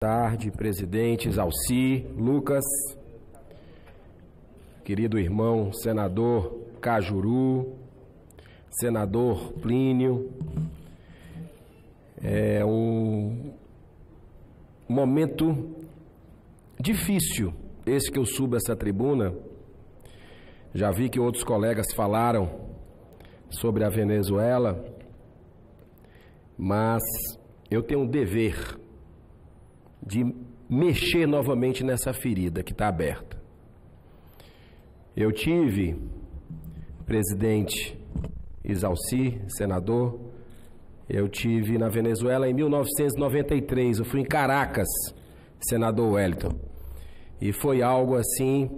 Tarde, presidentes Alci, Lucas, querido irmão senador Cajuru, senador Plínio. É um momento difícil esse que eu subo essa tribuna. Já vi que outros colegas falaram sobre a Venezuela, mas eu tenho um dever de mexer novamente nessa ferida que está aberta. Eu tive, presidente Isalci, senador, eu tive na Venezuela em 1993, eu fui em Caracas, senador Wellington, e foi algo assim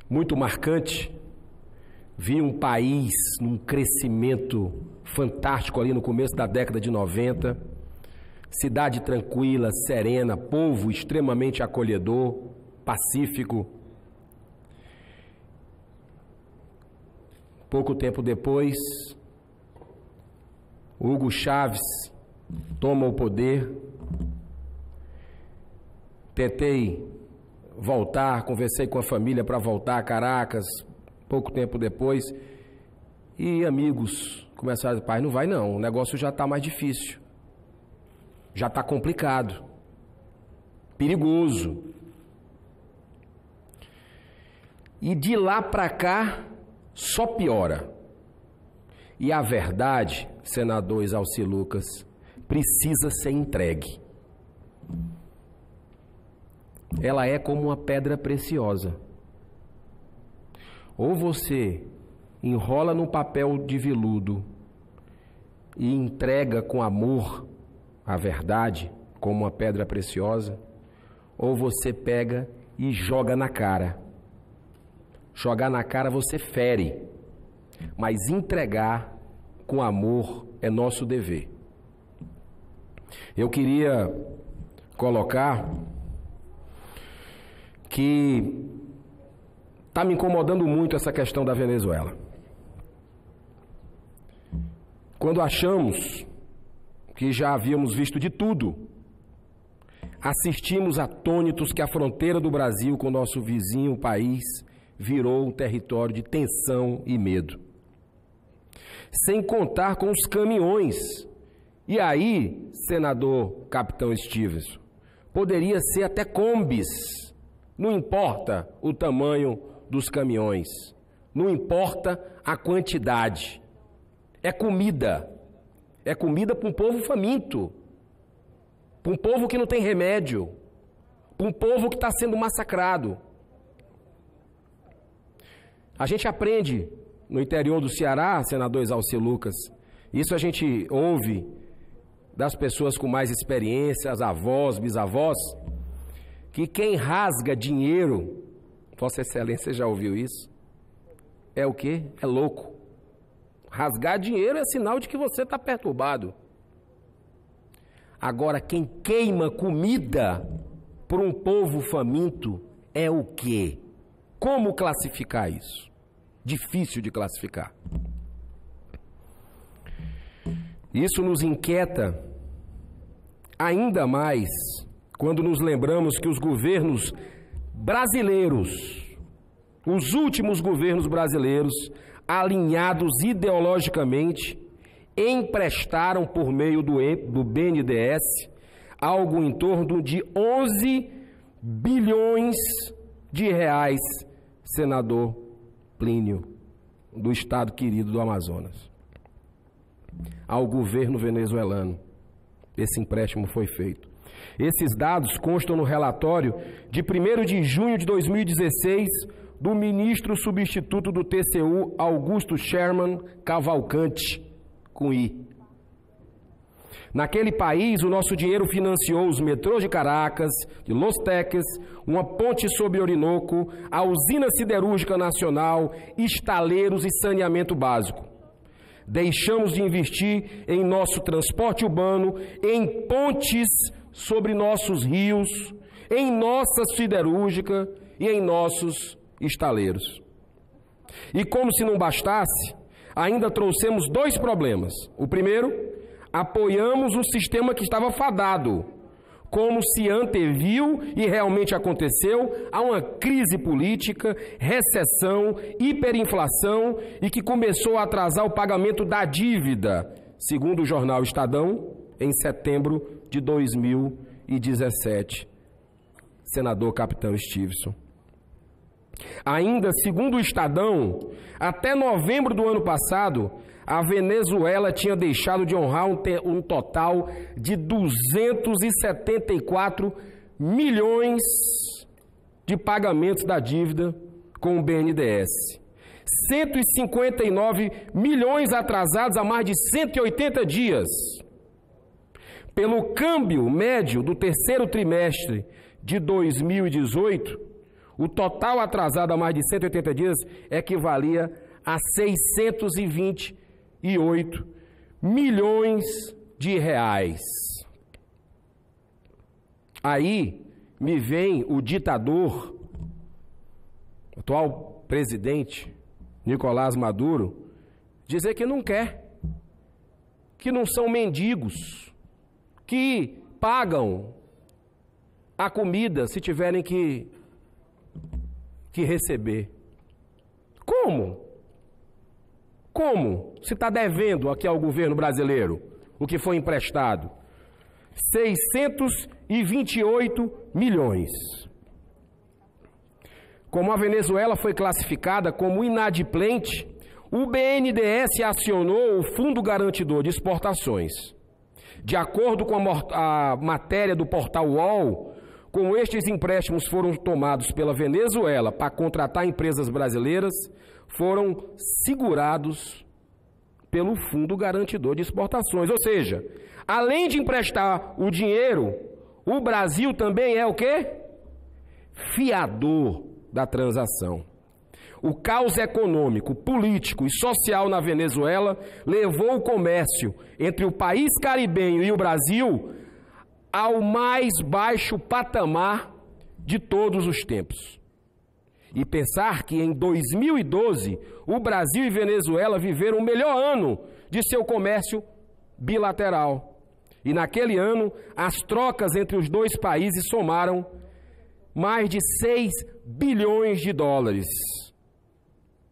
muito marcante. Vi um país num crescimento fantástico ali no começo da década de 90, cidade tranquila, serena, povo extremamente acolhedor, pacífico. Pouco tempo depois, Hugo Chávez toma o poder. Tentei voltar, conversei com a família para voltar a Caracas, pouco tempo depois, e amigos começaram a dizer: pai, não vai não, o negócio já está mais difícil. Já está complicado, perigoso. E de lá para cá, só piora. E a verdade, senador Isalci Lucas, precisa ser entregue. Ela é como uma pedra preciosa. Ou você enrola num papel de veludo e entrega com amor a verdade como uma pedra preciosa, ou você pega e joga na cara. Jogar na cara você fere, mas entregar com amor é nosso dever. Eu queria colocar que está me incomodando muito essa questão da Venezuela. Quando achamos que já havíamos visto de tudo, assistimos atônitos que a fronteira do Brasil com o nosso vizinho país virou um território de tensão e medo. Sem contar com os caminhões. E aí, senador Capitão Stevens, poderia ser até combis. Não importa o tamanho dos caminhões, não importa a quantidade. É comida. É comida para um povo faminto, para um povo que não tem remédio, para um povo que está sendo massacrado. A gente aprende no interior do Ceará, senador Isalci Lucas, isso a gente ouve das pessoas com mais experiência, as avós, bisavós, que quem rasga dinheiro, Vossa Excelência já ouviu isso? É o quê? É louco. Rasgar dinheiro é sinal de que você está perturbado. Agora, quem queima comida para um povo faminto é o quê? Como classificar isso? Difícil de classificar. Isso nos inquieta ainda mais quando nos lembramos que os governos brasileiros, os últimos governos brasileiros, alinhados ideologicamente, emprestaram por meio do BNDES algo em torno de 11 bilhões de reais, senador Plínio, do estado querido do Amazonas, ao governo venezuelano. Esse empréstimo foi feito. Esses dados constam no relatório de 1º de junho de 2016 do ministro substituto do TCU, Augusto Sherman Cavalcante, com I. Naquele país, o nosso dinheiro financiou os metrôs de Caracas, de Los Teques, uma ponte sobre Orinoco, a usina siderúrgica nacional, estaleiros e saneamento básico. Deixamos de investir em nosso transporte urbano, em pontes sobre nossos rios, em nossa siderúrgica e em nossos estaleiros. E como se não bastasse, ainda trouxemos 2 problemas. O primeiro, apoiamos um sistema que estava fadado, como se anteviu e realmente aconteceu, a uma crise política, recessão, hiperinflação e que começou a atrasar o pagamento da dívida, segundo o jornal Estadão, em setembro de 2017. Senador Capitão Stevenson. Ainda segundo o Estadão, até novembro do ano passado, a Venezuela tinha deixado de honrar um total de 274 milhões de pagamentos da dívida com o BNDES. 159 milhões atrasados há mais de 180 dias. Pelo câmbio médio do terceiro trimestre de 2018, o total atrasado há mais de 180 dias equivalia a 628 milhões de reais. Aí me vem o ditador, atual presidente, Nicolás Maduro, dizer que não quer, que não são mendigos, que pagam a comida se tiverem que receber. Como? Como? Se está devendo aqui ao governo brasileiro o que foi emprestado? 628 milhões. Como a Venezuela foi classificada como inadimplente, o BNDES acionou o Fundo Garantidor de Exportações. De acordo com a matéria do portal UOL, como estes empréstimos foram tomados pela Venezuela para contratar empresas brasileiras, foram segurados pelo Fundo Garantidor de Exportações. Ou seja, além de emprestar o dinheiro, o Brasil também é o quê? Fiador da transação. O caos econômico, político e social na Venezuela levou o comércio entre o país caribenho e o Brasil ao mais baixo patamar de todos os tempos. E pensar que em 2012 o Brasil e Venezuela viveram o melhor ano de seu comércio bilateral. E naquele ano as trocas entre os dois países somaram mais de 6 bilhões de dólares.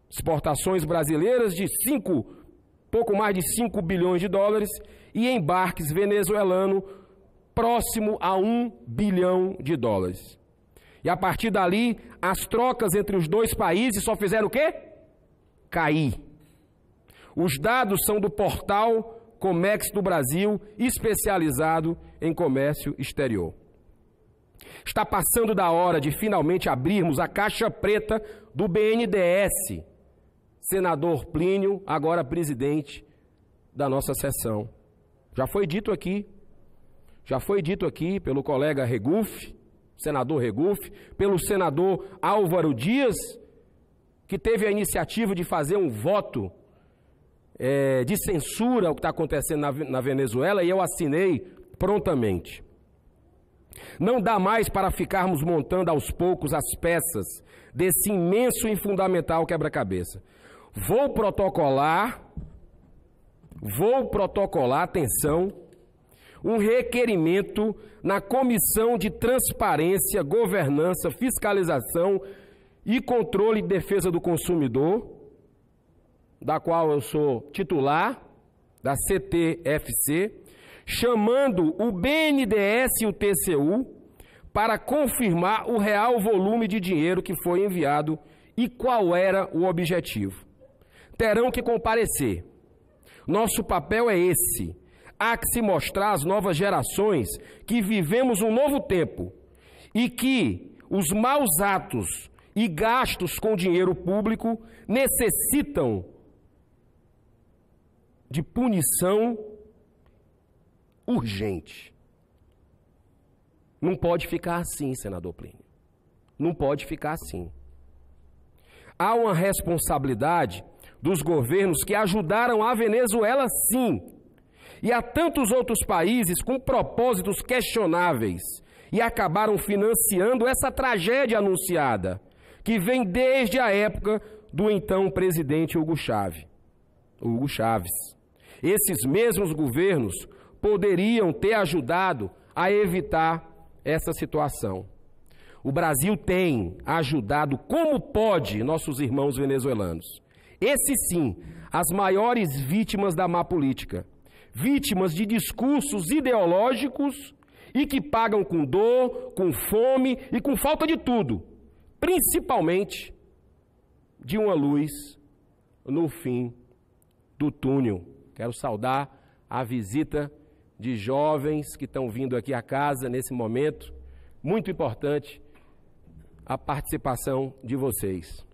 Exportações brasileiras de pouco mais de 5 bilhões de dólares e embarques venezuelanos próximo a 1 bilhão de dólares. E a partir dali, as trocas entre os dois países só fizeram o quê? Cair. Os dados são do portal Comex do Brasil, especializado em comércio exterior. Está passando da hora de finalmente abrirmos a caixa preta do BNDES. Senador Plínio, agora presidente da nossa sessão. Já foi dito aqui pelo colega Regufe, senador Regufe, pelo senador Álvaro Dias, que teve a iniciativa de fazer um voto de censura ao que está acontecendo na Venezuela, e eu assinei prontamente. Não dá mais para ficarmos montando aos poucos as peças desse imenso e fundamental quebra-cabeça. Vou protocolar, atenção, um requerimento na Comissão de Transparência, Governança, Fiscalização e Controle de Defesa do Consumidor, da qual eu sou titular, da CTFC, chamando o BNDES e o TCU para confirmar o real volume de dinheiro que foi enviado e qual era o objetivo. Terão que comparecer. Nosso papel é esse. Há que se mostrar às novas gerações que vivemos um novo tempo e que os maus atos e gastos com dinheiro público necessitam de punição urgente. Não pode ficar assim, senador Plínio. Não pode ficar assim. Há uma responsabilidade dos governos que ajudaram a Venezuela, sim, e a tantos outros países com propósitos questionáveis e acabaram financiando essa tragédia anunciada, que vem desde a época do então presidente Hugo Chávez. Esses mesmos governos poderiam ter ajudado a evitar essa situação. O Brasil tem ajudado como pode nossos irmãos venezuelanos. Esses sim, as maiores vítimas da má política. Vítimas de discursos ideológicos e que pagam com dor, com fome e com falta de tudo. Principalmente de uma luz no fim do túnel. Quero saudar a visita de jovens que estão vindo aqui à casa nesse momento. Muito importante a participação de vocês.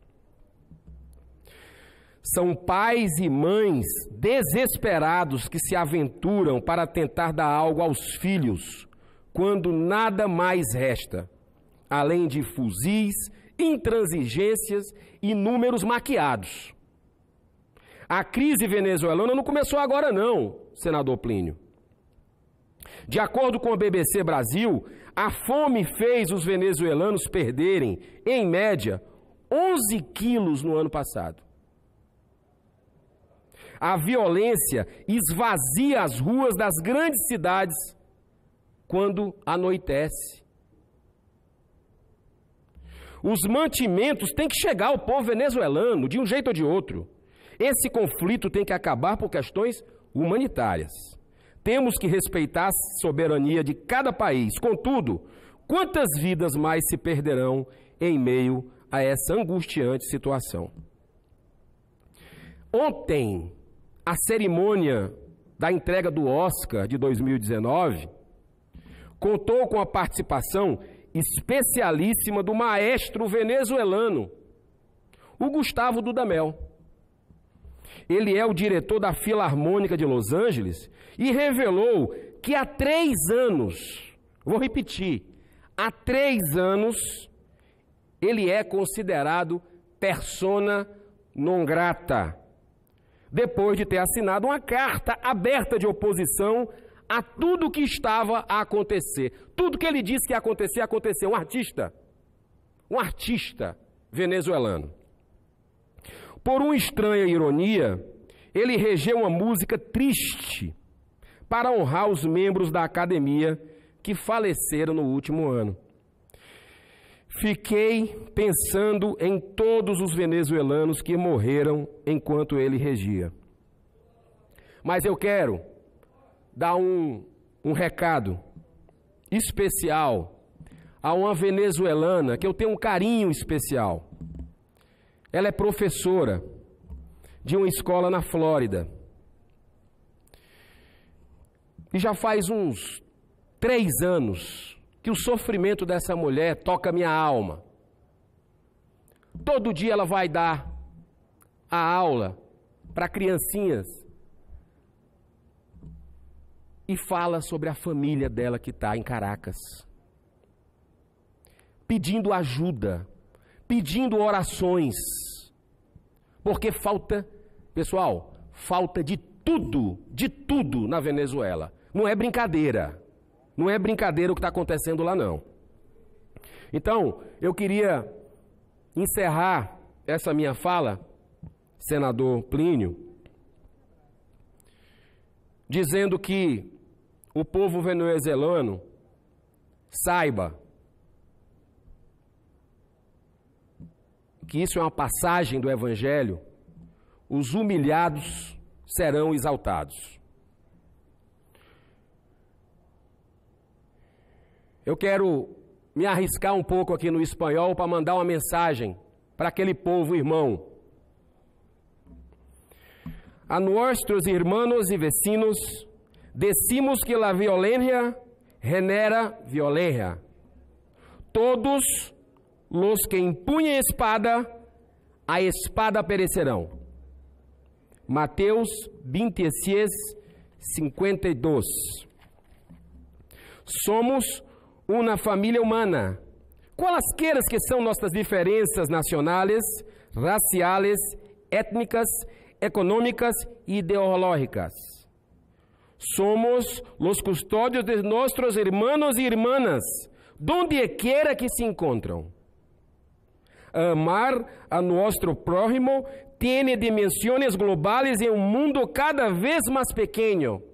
São pais e mães desesperados que se aventuram para tentar dar algo aos filhos, quando nada mais resta, além de fuzis, intransigências e números maquiados. A crise venezuelana não começou agora não, senador Plínio. De acordo com a BBC Brasil, a fome fez os venezuelanos perderem, em média, 11 quilos no ano passado. A violência esvazia as ruas das grandes cidades quando anoitece. Os mantimentos têm que chegar ao povo venezuelano, de um jeito ou de outro. Esse conflito tem que acabar por questões humanitárias. Temos que respeitar a soberania de cada país. Contudo, quantas vidas mais se perderão em meio a essa angustiante situação? Ontem, a cerimônia da entrega do Oscar de 2019 contou com a participação especialíssima do maestro venezuelano, o Gustavo Dudamel. Ele é o diretor da Filarmônica de Los Angeles e revelou que há 3 anos, vou repetir, há 3 anos, ele é considerado persona non grata, depois de ter assinado uma carta aberta de oposição a tudo o que estava a acontecer. Tudo que ele disse que ia acontecer, aconteceu. Um artista venezuelano. Por uma estranha ironia, ele regeu uma música triste para honrar os membros da academia que faleceram no último ano. Fiquei pensando em todos os venezuelanos que morreram enquanto ele regia. Mas eu quero dar um recado especial a uma venezuelana que eu tenho um carinho especial. Ela é professora de uma escola na Flórida. E já faz uns 3 anos que o sofrimento dessa mulher toca minha alma. Todo dia ela vai dar a aula para criancinhas e fala sobre a família dela que está em Caracas, pedindo ajuda, pedindo orações, porque falta, pessoal, falta de tudo na Venezuela. Não é brincadeira. Não é brincadeira o que está acontecendo lá, não. Então, eu queria encerrar essa minha fala, senador Plínio, dizendo que o povo venezuelano saiba que isso é uma passagem do Evangelho, os humilhados serão exaltados. Eu quero me arriscar um pouco aqui no espanhol para mandar uma mensagem para aquele povo irmão. A nuestros hermanos y vecinos decimos que la violencia genera violencia. Todos los que empunhem espada, a espada perecerão. Mateus 26, 52. Somos uma família humana, quaisquer que são nossas diferenças nacionais, raciais, étnicas, econômicas e ideológicas. Somos os custódios de nossos irmãos e irmãs, donde quiera que se encontram. Amar a nosso prójimo tem dimensões globais em um mundo cada vez mais pequeno.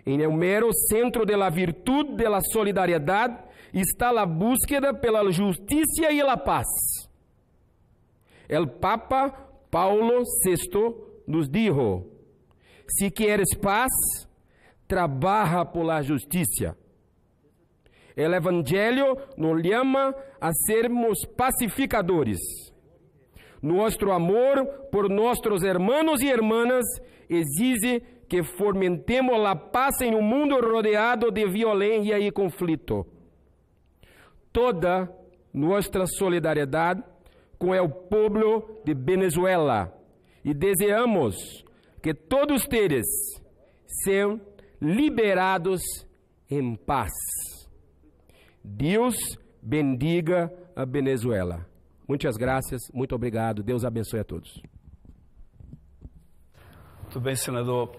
En el mero centro de la virtud de la solidaridad está la búsqueda pela justicia y la paz. El Papa Paulo VI nos dijo: si quieres paz, trabaja por la justicia. El Evangelio nos llama a sermos pacificadores. Nuestro amor por nuestros hermanos y hermanas exige que fomentemos la paz en un mundo rodeado de violencia y conflicto. Toda nuestra solidaridad com o povo de Venezuela e desejamos que todos ustedes sejam liberados em paz. Deus bendiga a Venezuela. Muitas graças, muito obrigado. Deus abençoe a todos. Muito bem, senador.